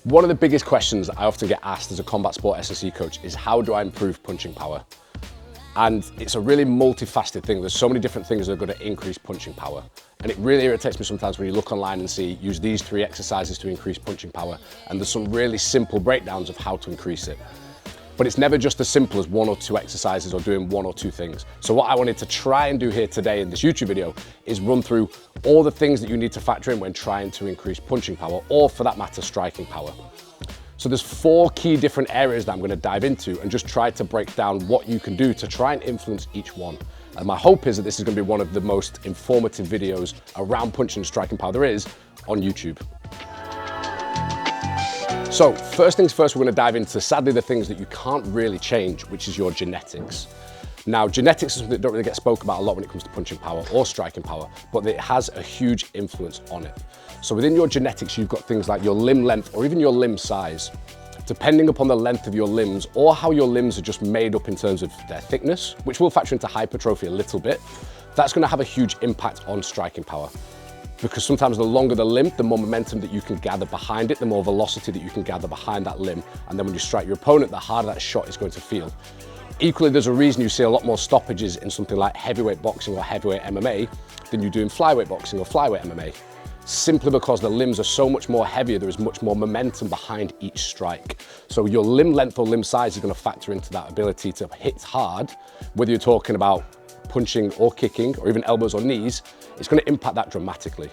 One of the biggest questions I often get asked as a combat sport S&C coach is how do I improve punching power? And it's a really multifaceted thing. There's so many different things that are going to increase punching power. And it really irritates me sometimes when you look online and see, use these 3 exercises to increase punching power. And there's some really simple breakdowns of how to increase it. But it's never just as simple as 1 or 2 exercises or doing 1 or 2 things. So what I wanted to try and do here today in this YouTube video is run through all the things that you need to factor in when trying to increase punching power, or for that matter, striking power. So there's 4 key different areas that I'm going to dive into and just try to break down what you can do to try and influence each one. And my hope is that this is going to be one of the most informative videos around punching and striking power there is on YouTube. So first things first, we're going to dive into sadly the things that you can't really change, which is your genetics. Now, genetics is something that don't really get spoken about a lot when it comes to punching power or striking power, but it has a huge influence on it. So within your genetics, you've got things like your limb length or even your limb size. Depending upon the length of your limbs or how your limbs are just made up in terms of their thickness, which will factor into hypertrophy a little bit, that's going to have a huge impact on striking power. Because sometimes the longer the limb, the more momentum that you can gather behind it, the more velocity that you can gather behind that limb. And then when you strike your opponent, the harder that shot is going to feel. Equally, there's a reason you see a lot more stoppages in something like heavyweight boxing or heavyweight MMA than you do in flyweight boxing or flyweight MMA. Simply because the limbs are so much more heavier, there is much more momentum behind each strike. So your limb length or limb size is going to factor into that ability to hit hard, whether you're talking about punching or kicking or even elbows or knees. It's going to impact that dramatically.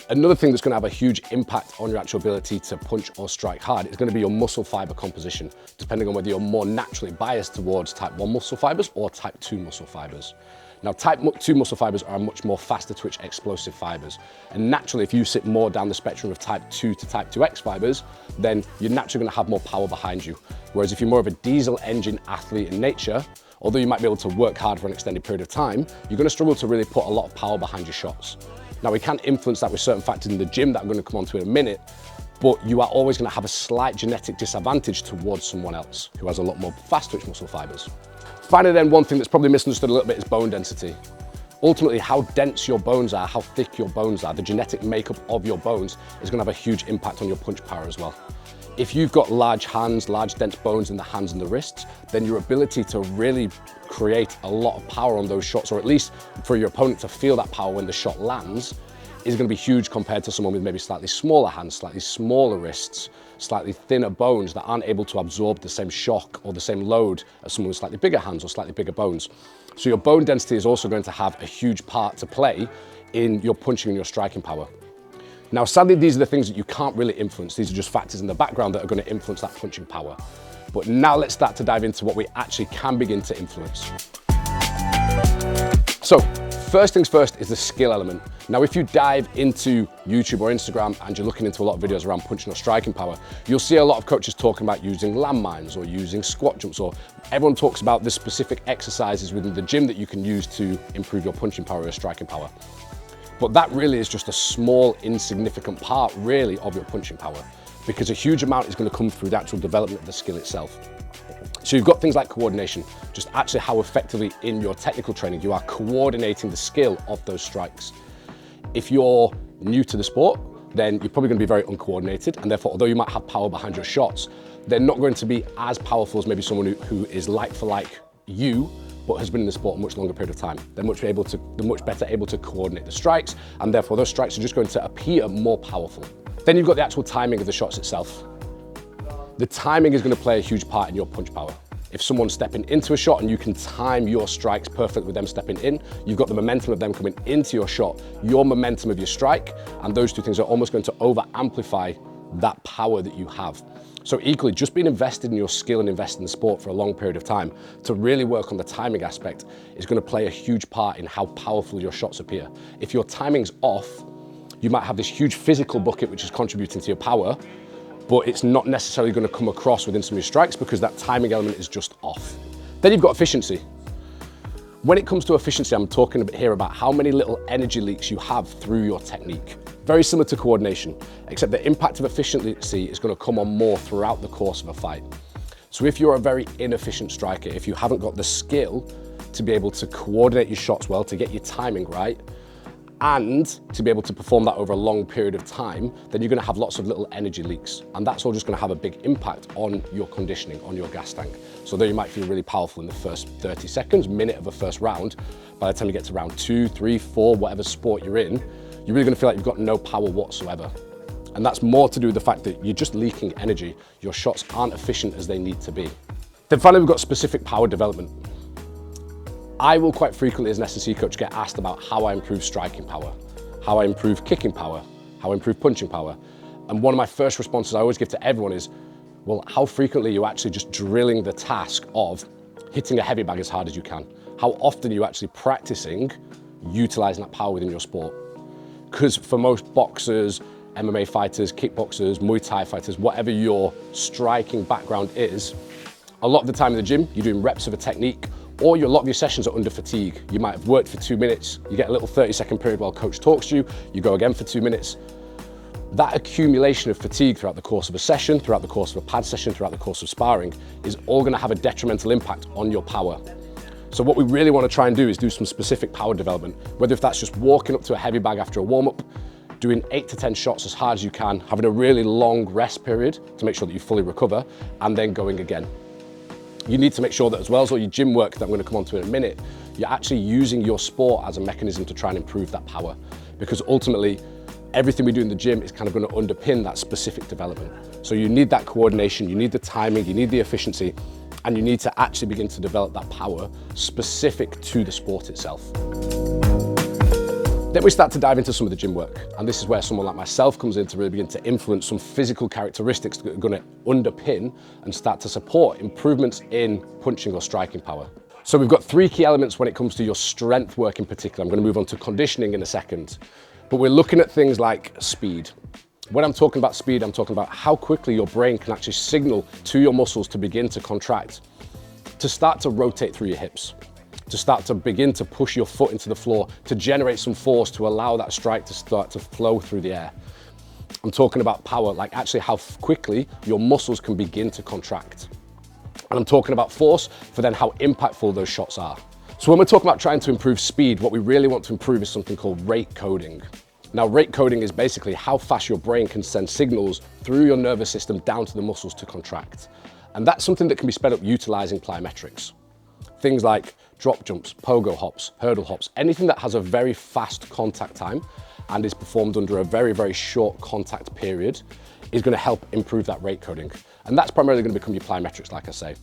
Another thing that's going to have a huge impact on your actual ability to punch or strike hard is going to be your muscle fiber composition, depending on whether you're more naturally biased towards type 1 muscle fibers or type 2 muscle fibers. Now, type 2 muscle fibers are much more faster twitch explosive fibers. And naturally, if you sit more down the spectrum of type 2 to type 2X fibers, then you're naturally going to have more power behind you. Whereas if you're more of a diesel engine athlete in nature, although you might be able to work hard for an extended period of time, you're going to struggle to really put a lot of power behind your shots. Now, we can influence that with certain factors in the gym that I'm going to come on to in a minute, but you are always going to have a slight genetic disadvantage towards someone else who has a lot more fast twitch muscle fibers. Finally then, one thing that's probably misunderstood a little bit is bone density. Ultimately, how dense your bones are, how thick your bones are, the genetic makeup of your bones is going to have a huge impact on your punch power as well. If you've got large hands, large dense bones in the hands and the wrists, then your ability to really create a lot of power on those shots, or at least for your opponent to feel that power when the shot lands, is going to be huge compared to someone with maybe slightly smaller hands, slightly smaller wrists, slightly thinner bones that aren't able to absorb the same shock or the same load as someone with slightly bigger hands or slightly bigger bones. So your bone density is also going to have a huge part to play in your punching and your striking power. Now, sadly, these are the things that you can't really influence. These are just factors in the background that are going to influence that punching power. But now let's start to dive into what we actually can begin to influence. So, first things first is the skill element. Now, if you dive into YouTube or Instagram and you're looking into a lot of videos around punching or striking power, you'll see a lot of coaches talking about using landmines or using squat jumps, or everyone talks about the specific exercises within the gym that you can use to improve your punching power or striking power. But that really is just a small, insignificant part, really, of your punching power, because a huge amount is going to come through the actual development of the skill itself. So you've got things like coordination, just actually how effectively in your technical training you are coordinating the skill of those strikes. If you're new to the sport, then you're probably going to be very uncoordinated, and therefore, although you might have power behind your shots, they're not going to be as powerful as maybe someone who is like for like you, but has been in the sport a much longer period of time. They're much better able to coordinate the strikes, and therefore those strikes are just going to appear more powerful. Then you've got the actual timing of the shots itself. The timing is going to play a huge part in your punch power. If someone's stepping into a shot and you can time your strikes perfectly with them stepping in, you've got the momentum of them coming into your shot, your momentum of your strike, and those two things are almost going to over-amplify that power that you have. So equally, just being invested in your skill and invested in the sport for a long period of time to really work on the timing aspect is going to play a huge part in how powerful your shots appear. If your timing's off, you might have this huge physical bucket which is contributing to your power, but it's not necessarily going to come across within some of your strikes because that timing element is just off. Then you've got efficiency. When it comes to efficiency, I'm talking a bit here about how many little energy leaks you have through your technique. Very similar to coordination, except the impact of efficiency is going to come on more throughout the course of a fight. So if you're a very inefficient striker, if you haven't got the skill to be able to coordinate your shots well, to get your timing right, and to be able to perform that over a long period of time, then you're gonna have lots of little energy leaks. And that's all just gonna have a big impact on your conditioning, on your gas tank. So though you might feel really powerful in the first 30 seconds, minute of a first round, by the time you get to round 2, 3, 4, whatever sport you're in, you're really gonna feel like you've got no power whatsoever. And that's more to do with the fact that you're just leaking energy. Your shots aren't efficient as they need to be. Then finally, we've got specific power development. I will quite frequently as an S&C coach get asked about how I improve striking power, how I improve kicking power, how I improve punching power. And one of my first responses I always give to everyone is, well, how frequently are you actually just drilling the task of hitting a heavy bag as hard as you can? How often are you actually practicing utilizing that power within your sport? Because for most boxers, MMA fighters, kickboxers, Muay Thai fighters, whatever your striking background is, a lot of the time in the gym, you're doing reps of a technique, or a lot of your sessions are under fatigue. You might have worked for 2 minutes, you get a little 30-second period while coach talks to you, you go again for 2 minutes. That accumulation of fatigue throughout the course of a session, throughout the course of a pad session, throughout the course of sparring, is all gonna have a detrimental impact on your power. So what we really wanna try and do is do some specific power development, whether if that's just walking up to a heavy bag after a warm-up, doing 8 to 10 shots as hard as you can, having a really long rest period to make sure that you fully recover, and then going again. You need to make sure that as well as all your gym work that I'm going to come on to in a minute, you're actually using your sport as a mechanism to try and improve that power. Because ultimately, everything we do in the gym is kind of going to underpin that specific development. So you need that coordination, you need the timing, you need the efficiency, and you need to actually begin to develop that power specific to the sport itself. Then we start to dive into some of the gym work. And this is where someone like myself comes in to really begin to influence some physical characteristics that are gonna underpin and start to support improvements in punching or striking power. So we've got 3 key elements when it comes to your strength work in particular. I'm gonna move on to conditioning in a second. But we're looking at things like speed. When I'm talking about speed, I'm talking about how quickly your brain can actually signal to your muscles to begin to contract, to start to rotate through your hips, to start to begin to push your foot into the floor, to generate some force, to allow that strike to start to flow through the air. I'm talking about power, like actually how quickly your muscles can begin to contract. And I'm talking about force for then how impactful those shots are. So when we're talking about trying to improve speed, what we really want to improve is something called rate coding. Now, rate coding is basically how fast your brain can send signals through your nervous system down to the muscles to contract. And that's something that can be sped up utilizing plyometrics. Things like drop jumps, pogo hops, hurdle hops, anything that has a very fast contact time and is performed under a very, very short contact period is going to help improve that rate coding. And that's primarily going to become your plyometrics, like I say.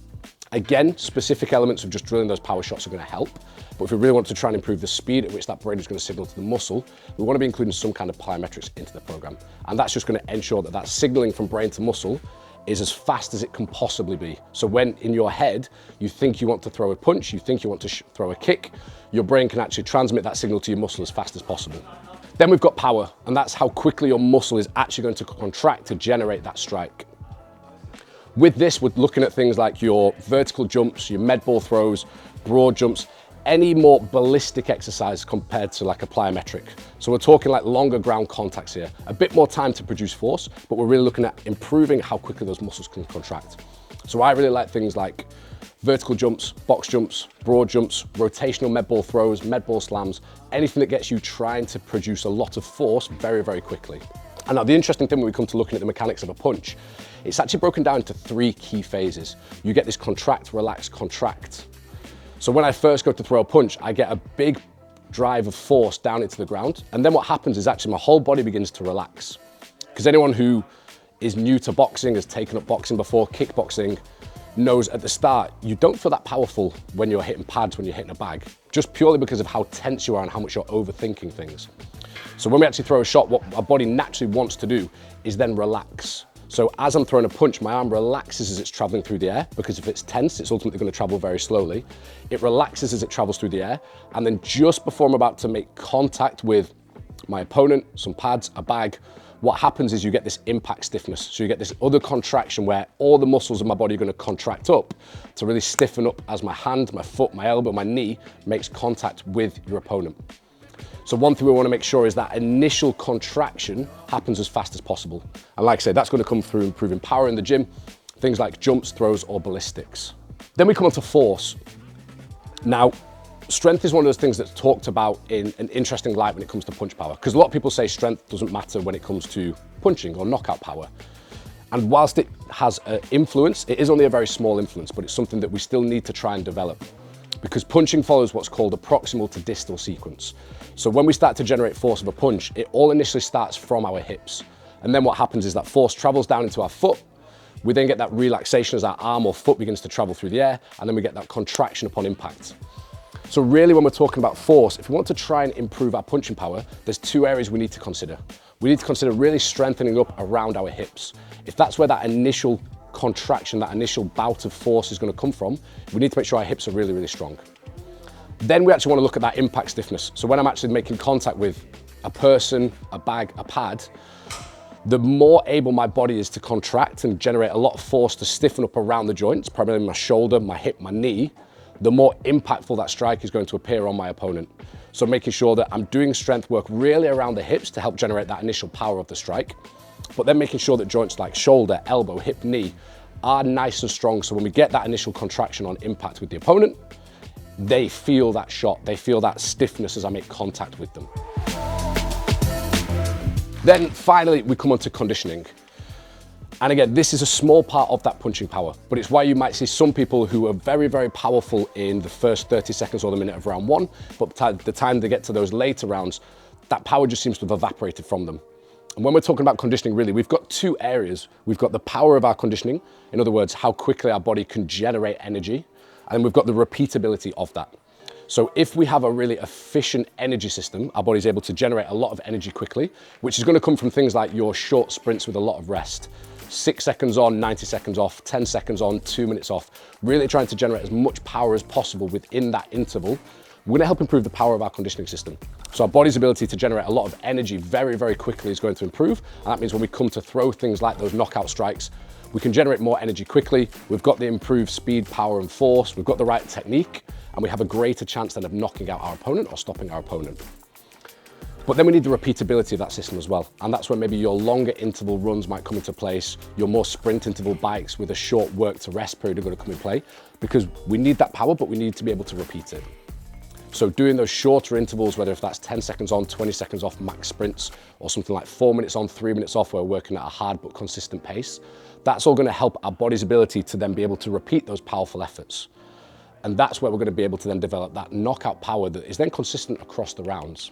Again, specific elements of just drilling those power shots are going to help. But if we really want to try and improve the speed at which that brain is going to signal to the muscle, we want to be including some kind of plyometrics into the program. And that's just going to ensure that that signaling from brain to muscle is as fast as it can possibly be. So when in your head, you think you want to throw a punch, you think you want to throw a kick, your brain can actually transmit that signal to your muscle as fast as possible. Then we've got power, and that's how quickly your muscle is actually going to contract to generate that strike. With this, we're looking at things like your vertical jumps, your med ball throws, broad jumps, any more ballistic exercise compared to like a plyometric. So we're talking like longer ground contacts here, a bit more time to produce force, but we're really looking at improving how quickly those muscles can contract. So I really like things like vertical jumps, box jumps, broad jumps, rotational med ball throws, med ball slams, anything that gets you trying to produce a lot of force very, very quickly. And now the interesting thing when we come to looking at the mechanics of a punch, it's actually broken down into 3 key phases. You get this contract, relax, contract. So when I first go to throw a punch, I get a big drive of force down into the ground. And then what happens is actually my whole body begins to relax. Because anyone who is new to boxing, has taken up boxing before, kickboxing, knows at the start, you don't feel that powerful when you're hitting pads, when you're hitting a bag, just purely because of how tense you are and how much you're overthinking things. So when we actually throw a shot, what our body naturally wants to do is then relax. So as I'm throwing a punch, my arm relaxes as it's traveling through the air, because if it's tense, it's ultimately going to travel very slowly. It relaxes as it travels through the air. And then just before I'm about to make contact with my opponent, some pads, a bag, what happens is you get this impact stiffness. So you get this other contraction where all the muscles of my body are going to contract up to really stiffen up as my hand, my foot, my elbow, my knee makes contact with your opponent. So one thing we want to make sure is that initial contraction happens as fast as possible. And like I say, that's going to come through improving power in the gym, things like jumps, throws, or ballistics. Then we come on to force. Now, strength is one of those things that's talked about in an interesting light when it comes to punch power, because a lot of people say strength doesn't matter when it comes to punching or knockout power. And whilst it has an influence, it is only a very small influence, but it's something that we still need to try and develop, because punching follows what's called a proximal to distal sequence. So when we start to generate force of a punch, it all initially starts from our hips. And then what happens is that force travels down into our foot. We then get that relaxation as our arm or foot begins to travel through the air, and then we get that contraction upon impact. So really, when we're talking about force, if we want to try and improve our punching power, there's two areas we need to consider. We need to consider really strengthening up around our hips. If that's where that initial contraction, that initial bout of force is going to come from, we need to make sure our hips are really, really strong. Then we actually want to look at that impact stiffness. So when I'm actually making contact with a person, a bag, a pad, the more able my body is to contract and generate a lot of force to stiffen up around the joints, primarily my shoulder, my hip, my knee, the more impactful that strike is going to appear on my opponent. So making sure that I'm doing strength work really around the hips to help generate that initial power of the strike, but then making sure that joints like shoulder, elbow, hip, knee are nice and strong. So when we get that initial contraction on impact with the opponent, they feel that shot, they feel that stiffness as I make contact with them. Then finally, we come on to conditioning. And again, this is a small part of that punching power, but it's why you might see some people who are very, very powerful in the first 30 seconds or the minute of round one, but by the time they get to those later rounds, that power just seems to have evaporated from them. And when we're talking about conditioning, really, we've got two areas. We've got the power of our conditioning, in other words, how quickly our body can generate energy, and we've got the repeatability of that. So if we have a really efficient energy system, our body's able to generate a lot of energy quickly, which is going to come from things like your short sprints with a lot of rest. 6 seconds on, 90 seconds off, 10 seconds on, 2 minutes off, really trying to generate as much power as possible within that interval. We're going to help improve the power of our conditioning system. So our body's ability to generate a lot of energy very, very quickly is going to improve. And that means when we come to throw things like those knockout strikes, we can generate more energy quickly. We've got the improved speed, power, and force. We've got the right technique, and we have a greater chance then of knocking out our opponent or stopping our opponent. But then we need the repeatability of that system as well. And that's where maybe your longer interval runs might come into place. Your more sprint interval bikes with a short work to rest period are going to come in play, because we need that power, but we need to be able to repeat it. So doing those shorter intervals, whether if that's 10 seconds on, 20 seconds off max sprints, or something like 4 minutes on, 3 minutes off, where we're working at a hard but consistent pace, that's all going to help our body's ability to then be able to repeat those powerful efforts. And that's where we're going to be able to then develop that knockout power that is then consistent across the rounds.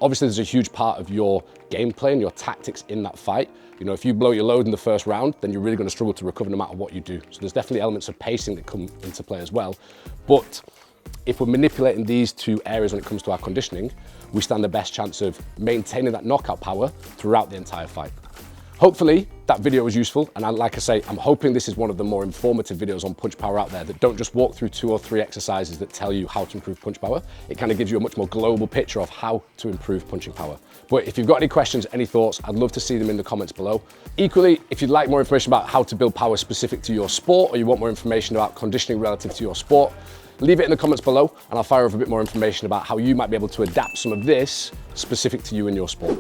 Obviously, there's a huge part of your gameplay and your tactics in that fight. You know, if you blow your load in the first round, then you're really going to struggle to recover no matter what you do. So there's definitely elements of pacing that come into play as well. But if we're manipulating these two areas when it comes to our conditioning, we stand the best chance of maintaining that knockout power throughout the entire fight. Hopefully that video was useful, and like I say, I'm hoping this is one of the more informative videos on punch power out there that don't just walk through 2 or 3 exercises that tell you how to improve punch power. It kind of gives you a much more global picture of how to improve punching power. But if you've got any questions, any thoughts, I'd love to see them in the comments below. Equally, if you'd like more information about how to build power specific to your sport, or you want more information about conditioning relative to your sport, leave it in the comments below and I'll fire over a bit more information about how you might be able to adapt some of this specific to you and your sport.